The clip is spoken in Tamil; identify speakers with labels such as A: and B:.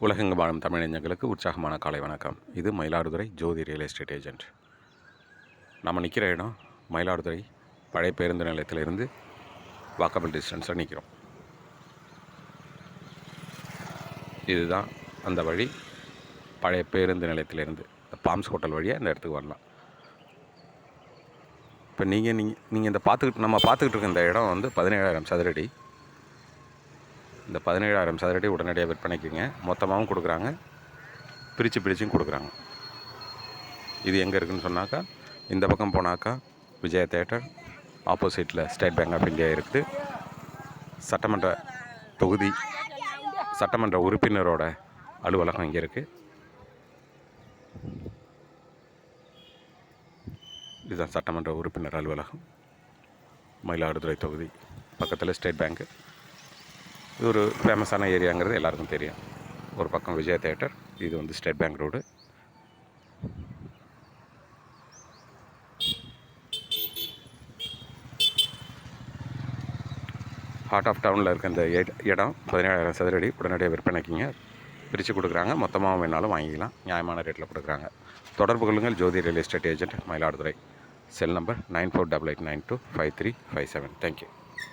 A: உலகெங்கு வாழும் தமிழஞ்சங்களுக்கு உற்சாகமான காலை வணக்கம். இது மயிலாடுதுறை ஜோதி ரியல் எஸ்டேட் ஏஜென்ட். நம்ம நிற்கிற இடம் மயிலாடுதுறை பழைய பேருந்து நிலையத்திலிருந்து வாக்கபிள் டிஸ்டன்ஸில் நிற்கிறோம். இதுதான் அந்த வழி. பழைய பேருந்து நிலையத்திலேருந்து பாம்ஸ் ஹோட்டல் வழியாக இந்த இடத்துக்கு வரலாம். இப்போ நீங்கள் இந்த நம்ம பார்த்துக்கிட்டு இருக்க இந்த இடம் வந்து 17,000 சதுரடி. இந்த 17,000 சதுரடி உடனடியாக விற்பனைக்குங்க. மொத்தமாகவும் கொடுக்குறாங்க, பிரிச்சும் கொடுக்குறாங்க. இது எங்கே இருக்குதுன்னு சொன்னாக்கா, இந்த பக்கம் போனாக்கா விஜயா தேட்டர், ஆப்போசிட்டில் ஸ்டேட் பேங்க் ஆஃப் இந்தியா இருக்குது. சட்டமன்ற தொகுதி சட்டமன்ற உறுப்பினரோட அலுவலகம் இங்கே இருக்குது. இதுதான் சட்டமன்ற உறுப்பினர் அலுவலகம், மயிலாடுதுறை தொகுதி. பக்கத்தில் ஸ்டேட் பேங்க்கு. இது ஒரு ஃபேமஸான ஏரியாங்கிறது எல்லாருக்கும் தெரியும். ஒரு பக்கம் விஜயா தேட்டர், இது வந்து state bank road. Heart of டவுனில் இருக்க இந்த இடம் 17,000 சதுரடி உடனடியாக விற்பனைக்குங்க. பிரித்து கொடுக்குறாங்க, மொத்தமாக வேணாலும் வாங்கிக்கலாம். நியாயமான ரேட்டில் கொடுக்குறாங்க. தொடர்பு கொள்ளுங்கள். Jothi real estate agent, Mayiladuthurai. Cell number 9488925357. Thank you.